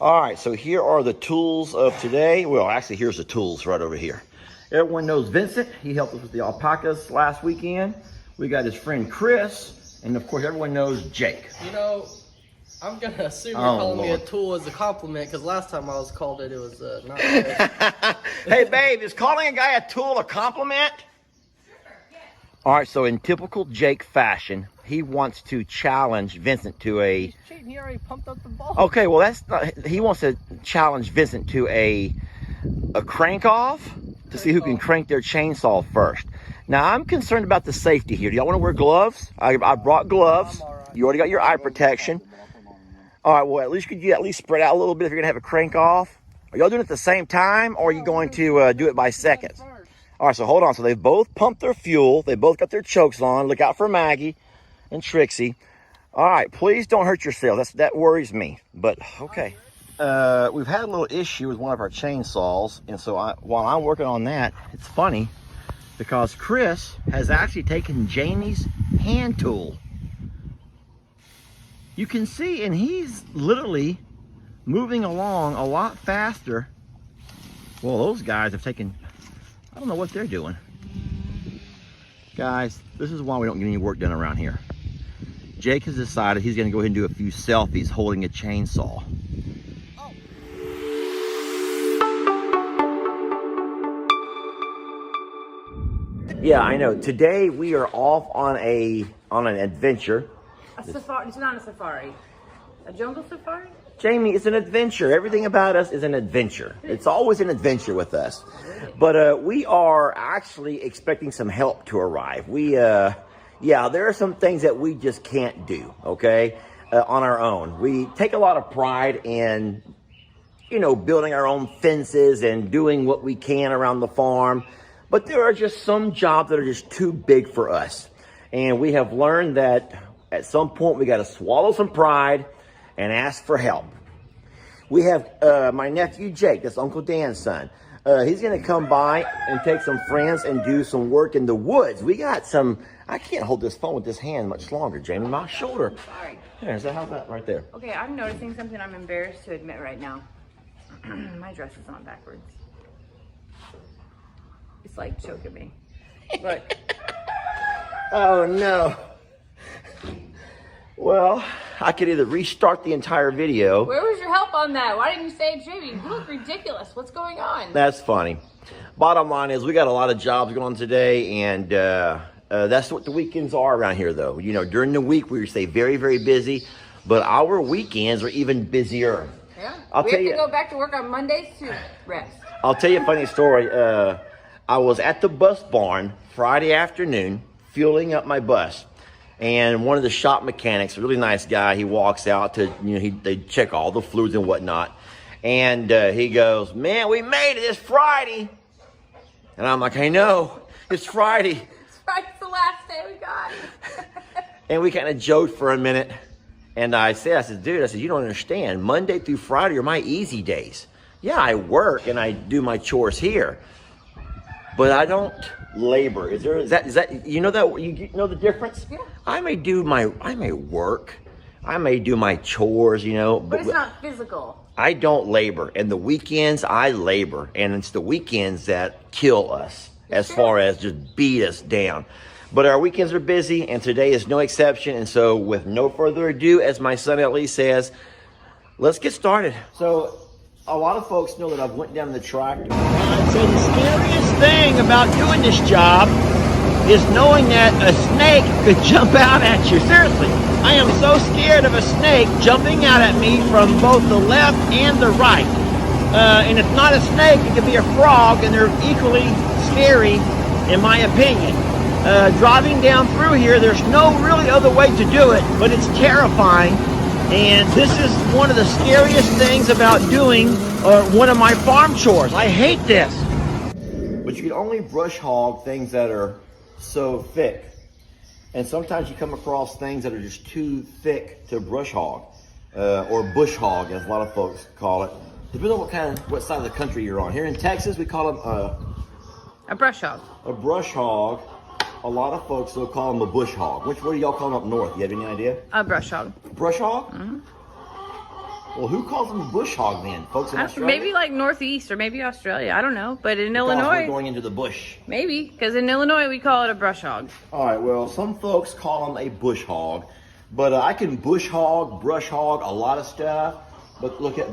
All right, so here are the tools of today. Well, actually, here's the tools right over here. Everyone knows Vincent. He helped us with the alpacas last weekend. We got his friend Chris, and of course, everyone knows Jake. You know, I'm gonna assume you're calling me a tool as a compliment, because last time I was called it was not good. Hey, babe, is calling a guy a tool a compliment? All right, so in typical Jake fashion, he wants to challenge Vincent to a... He's cheating, he already pumped up the ball. Okay, well, that's not... He wants to challenge Vincent to a crank-off to see who can crank their chainsaw first. Now, I'm concerned about the safety here. Do y'all want to wear gloves? I brought gloves. Right. You already got your eye protection. All right, well, at least could you at least spread out a little bit if you're going to have a crank-off? Are y'all doing it at the same time, or are you going to do it by seconds? All right, so hold on. So they've both pumped their fuel. They both got their chokes on. Look out for Maggie and Trixie. All right, please don't hurt yourselves. That worries me, but okay. We've had a little issue with one of our chainsaws, and so while I'm working on that, it's funny because Chris has actually taken Jamie's hand tool. You can see, and he's literally moving along a lot faster. Well, those guys have taken... I don't know what they're doing. Guys, this is why we don't get any work done around here. Jake has decided he's going to go ahead and do a few selfies holding a chainsaw. Oh. Yeah, I know. Today we are off on an adventure. A safari. It's not a safari. A jungle safari? Jamie, it's an adventure. Everything about us is an adventure. It's always an adventure with us. But we are actually expecting some help to arrive. Yeah, there are some things that we just can't do, okay, on our own. We take a lot of pride in, building our own fences and doing what we can around the farm. But there are just some jobs that are just too big for us. And we have learned that at some point we got to swallow some pride and ask for help. We have my nephew Jake, that's Uncle Dan's son. He's going to come by and take some friends and do some work in the woods. We got some... I can't hold this phone with this hand much longer, Jamie. My shoulder. Sorry. How's that right there? Okay, I'm noticing something I'm embarrassed to admit right now. My dress is on backwards. It's like choking me. Look. Oh, no. Well, I could either restart the entire video. Where was your help on that? Why didn't you say it, Jamie? You look ridiculous. What's going on? That's funny. Bottom line is we got a lot of jobs going on today, and that's what the weekends are around here, though. During the week we stay very, very busy, but our weekends are even busier. Yeah. We have to go back to work on Mondays to rest. I'll tell you a funny story. I was at the bus barn Friday afternoon, fueling up my bus. And one of the shop mechanics, a really nice guy, he walks out to, they check all the fluids and whatnot. And he goes, "Man, we made it. It's Friday." And I'm like, "I know. It's Friday." Friday's the last day we got. And we kind of joked for a minute. And I said, "Dude, you don't understand. Monday through Friday are my easy days. Yeah, I work and I do my chores here. But I don't labor." Is that you know the difference? Yeah. I may work, I may do my chores, but it's not physical. I don't labor, and the weekends I labor, and it's the weekends that kill us as far as just beat us down. But our weekends are busy, and today is no exception. And so, with no further ado, as my son Ellie says, let's get started. So, a lot of folks know that I've went down the tractor. So the scariest thing about doing this job is knowing that a snake could jump out at you. Seriously, I am so scared of a snake jumping out at me from both the left and the right. And it's not a snake, it could be a frog, and they're equally scary in my opinion. Driving down through here, there's no really other way to do it, but it's terrifying. And this is one of the scariest things about doing one of my farm chores. I hate this. But you can only brush hog things that are so thick. And sometimes you come across things that are just too thick to brush hog, or bush hog, as a lot of folks call it. Depending on what side of the country you're on. Here in Texas, we call them a brush hog. A brush hog. A lot of folks will call them a bush hog. What do y'all call them up north? You have any idea? A brush hog. Brush hog? Mm-hmm. Well, who calls them a bush hog then? Folks in Australia? Maybe like Northeast or maybe Australia. I don't know. But in Because Illinois, we're going into the bush. maybe. Because in Illinois, we call it a brush hog. All right, well, some folks call them a bush hog. But I can bush hog, brush hog, a lot of stuff. But look at,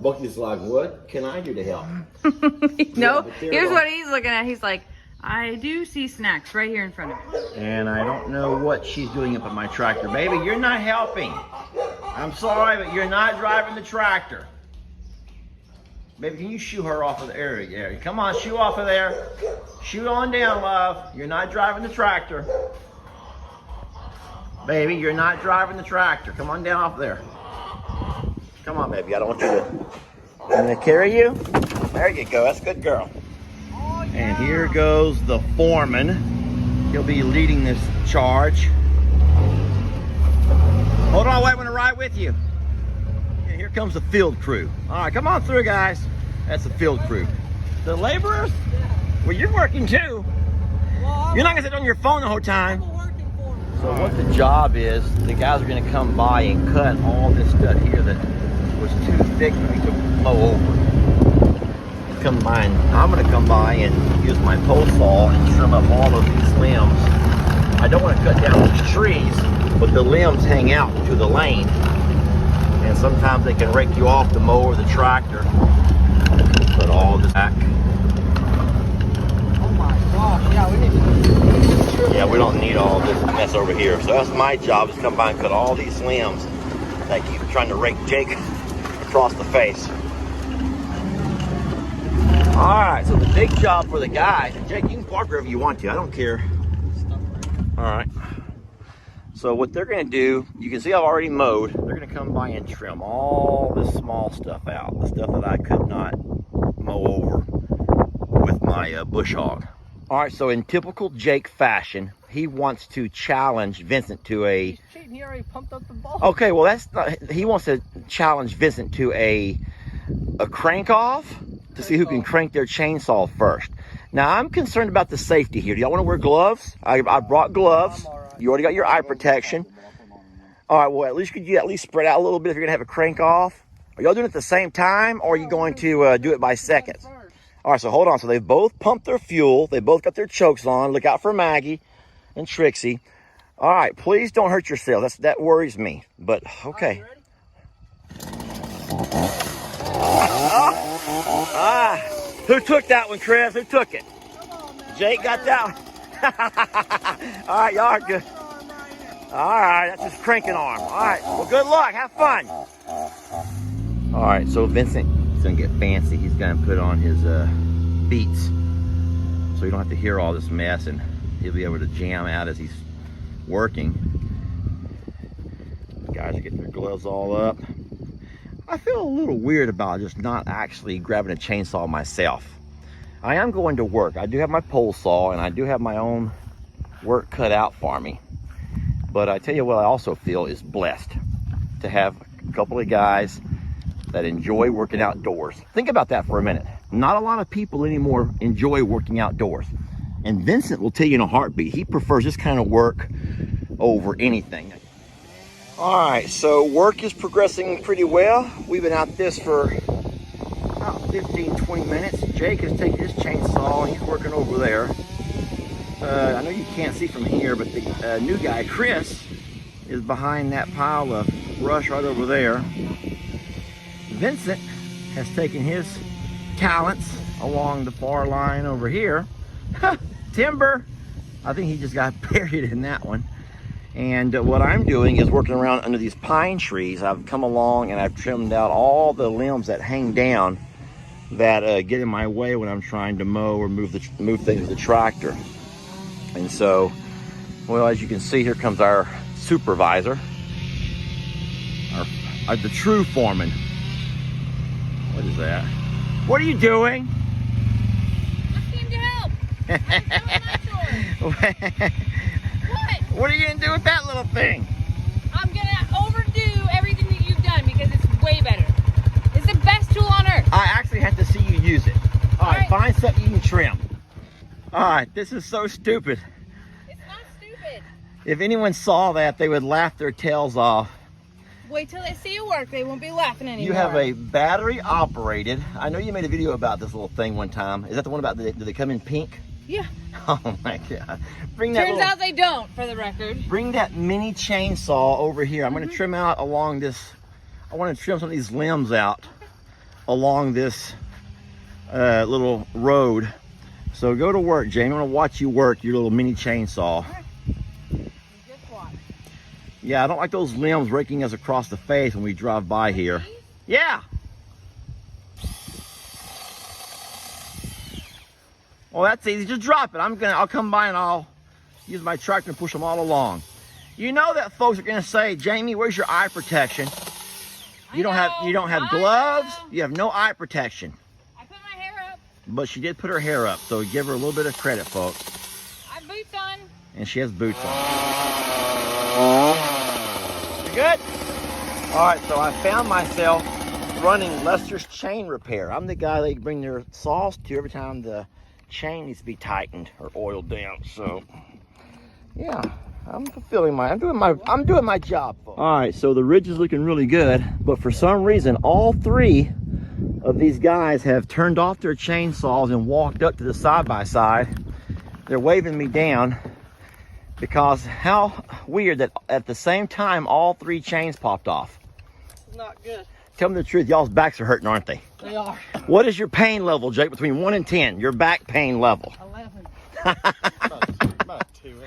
Bucky's like, what can I do to help? No, here's what he's looking at. He's like, I do see snacks right here in front of me. And I don't know what she's doing up at my tractor. Baby, you're not helping. I'm sorry, but you're not driving the tractor. Baby, can you shoo her off of the area? Come on, shoo off of there. Shoot on down, love. You're not driving the tractor. Baby, you're not driving the tractor. Come on down off there. Come on, baby. I don't want you to... I'm going to carry you. There you go. That's a good girl. And here goes the foreman. He'll be leading this charge. Hold on, wait, I want to ride with you. And here comes the field crew. All right, come on through, guys. That's the field crew. The laborers? Well, you're working too. You're not going to sit on your phone the whole time. So what the job is, the guys are going to come by and cut all this stuff here that was too thick for me to mow over. Come by and I'm going to come by and use my pole saw and trim up all of these limbs. I don't want to cut down these trees, but the limbs hang out to the lane. And sometimes they can rake you off the mower or the tractor. Put all this back. Oh my gosh, yeah, we need to... Yeah, we don't need all this mess over here. So that's my job, is come by and cut all these limbs that keep trying to rake Jake across the face. Alright, so the big job for the guys, and Jake, you can park wherever you want to, I don't care. Alright. So what they're going to do, you can see I've already mowed. They're going to come by and trim all this small stuff out. The stuff that I could not mow over with my bush hog. Alright, so in typical Jake fashion, he wants to challenge Vincent to a... He's cheating, he already pumped up the ball. Okay, well that's not... He wants to challenge Vincent to a crank off to see who can crank their chainsaw first. Now, I'm concerned about the safety here. Do y'all want to wear gloves? I brought gloves. You already got your eye protection. All right, well, at least could you at least spread out a little bit if you're going to have a crank off? Are y'all doing it at the same time, or are you going to do it by seconds? All right, so hold on. So they've both pumped their fuel. They both got their chokes on. Look out for Maggie and Trixie. All right, please don't hurt yourself. That worries me, but okay. Who took that one, Chris? Who took it? Jake got that one. All right, y'all are good. All right, that's his cranking arm. All right, well, good luck. Have fun. All right, so Vincent is going to get fancy. He's going to put on his Beats so you don't have to hear all this mess, and he'll be able to jam out as he's working. The guys are getting their gloves all up. I feel a little weird about just not actually grabbing a chainsaw myself. I am going to work. I do have my pole saw and I do have my own work cut out for me. But I tell you what I also feel is blessed to have a couple of guys that enjoy working outdoors. Think about that for a minute. Not a lot of people anymore enjoy working outdoors. And Vincent will tell you in a heartbeat, he prefers this kind of work over anything. All right, so work is progressing pretty well. We've been out this for about 15, 20 minutes. Jake has taken his chainsaw and he's working over there. I know you can't see from here, but the new guy, Chris, is behind that pile of brush right over there. Vincent has taken his talents along the far line over here. Timber. I think he just got buried in that one. And what I'm doing is working around under these pine trees. I've come along and I've trimmed out all the limbs that hang down that get in my way when I'm trying to mow or move things with the tractor. And so, well, as you can see, here comes our supervisor, the true foreman. What is that? What are you doing? I came to help. I'm doing my chores. What are you gonna do with that little thing? I'm gonna overdo everything that you've done because it's way better. It's the best tool on earth. I actually have to see you use it. All right, find something you can trim. All right, this is so stupid. It's not stupid. If anyone saw that, they would laugh their tails off. Wait till they see you work. They won't be laughing anymore. You have a battery operated. I know you made a video about this little thing one time. Is that the one about, do they come in pink? Yeah. Oh my God. Bring that Turns out they don't, for the record. Bring that mini chainsaw over here. I'm going to trim out along this. I want to trim some of these limbs out along this little road. So go to work, Jamie. I want to watch you work your little mini chainsaw. Just watch. Yeah, I don't like those limbs raking us across the face when we drive by here. Yeah. Well, that's easy. Just drop it. I'll come by and I'll use my tractor and push them all along. You know that folks are gonna say, Jamie, where's your eye protection? You don't have gloves. You have no eye protection. I put my hair up. But she did put her hair up, so give her a little bit of credit, folks. I have boots on. And she has boots on. You good? All right, so I found myself running Lester's Chain Repair. I'm the guy they bring their saws to every time the chain needs to be tightened or oiled down. So yeah, I'm doing my job, folks. All right, so the ridge is looking really good, but for some reason all three of these guys have turned off their chainsaws and walked up to the side-by-side. They're waving me down because how weird that at the same time all three chains popped off. It's not good. Tell me the truth, y'all's backs are hurting, aren't they? They are. What is your pain level, Jake, between 1 and 10? Your back pain level. 11. About 2, ain't nothing.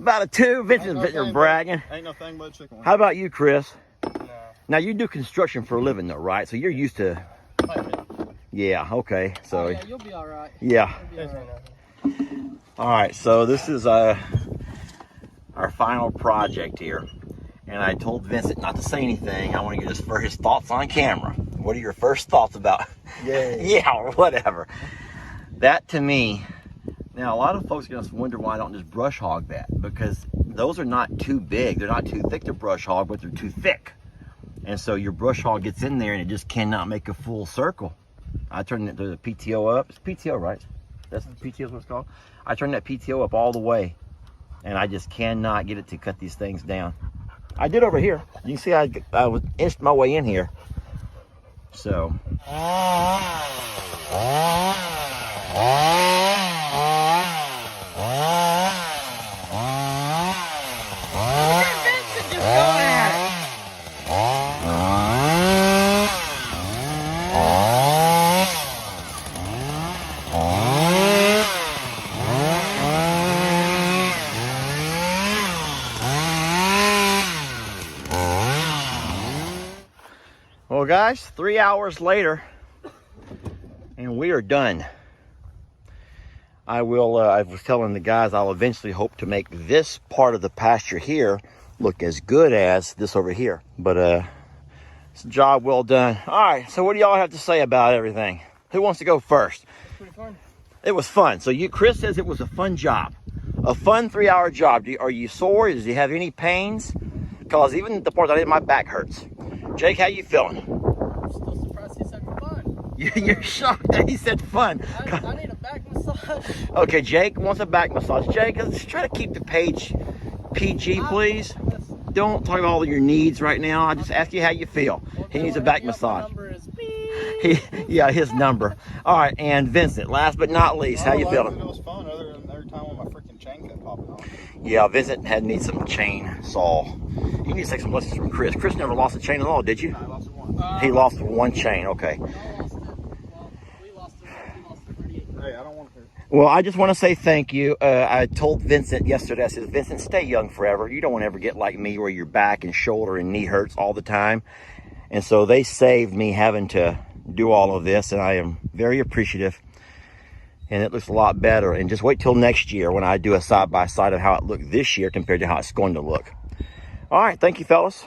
About a 2. Vincent, you're bragging. Ain't no thing but a chicken wing. How about you, Chris? No. Now you do construction for a living though, right? So you're used to, yeah, okay. So, Oh, yeah, you'll be all right. yeah. You'll be all right. All right, so this is our final project here. And I told Vincent not to say anything. I want to get his thoughts on camera. What are your first thoughts about? Yeah, or whatever. That to me, now a lot of folks are going to wonder why I don't just brush hog that, because those are not too big. They're not too thick to brush hog, but they're too thick. And so your brush hog gets in there and it just cannot make a full circle. I turned the PTO up. It's PTO, right? That's the PTO, what it's called. I turned that PTO up all the way, and I just cannot get it to cut these things down. I did over here. You can see I was inched my way in here. So. Well, guys, 3 hours later, and we are done. I was telling the guys I'll eventually hope to make this part of the pasture here look as good as this over here. But it's a job well done. All right, so what do y'all have to say about everything? Who wants to go first? Pretty fun. It was fun. So Chris says it was a fun job. A fun 3-hour job. Are you sore? Does you have any pains? Because even the part that I did, my back hurts. Jake, how you feeling? I'm still surprised he said fun. You're shocked that he said fun. I need a back massage. Okay, Jake wants a back massage. Jake, let's try to keep the page PG, please. Don't talk about all your needs right now. I just ask you how you feel. He needs a back massage. Number is Yeah, his number. All right, and Vincent, last but not least, how you It feeling? was fun other than every time when my freaking chain kept popping off. Yeah, Vincent needs some chainsaw. He needs to take some lessons from Chris. Chris never lost a chain at all, did you? I lost one. He lost one chain, okay. We lost it 38. Hey, I don't want to. Well, I just want to say thank you. I told Vincent yesterday, I said, Vincent, stay young forever. You don't want to ever get like me where your back and shoulder and knee hurts all the time. And so they saved me having to do all of this, and I am very appreciative. And it looks a lot better. And just wait till next year when I do a side-by-side of how it looked this year compared to how it's going to look. All right, thank you, fellas.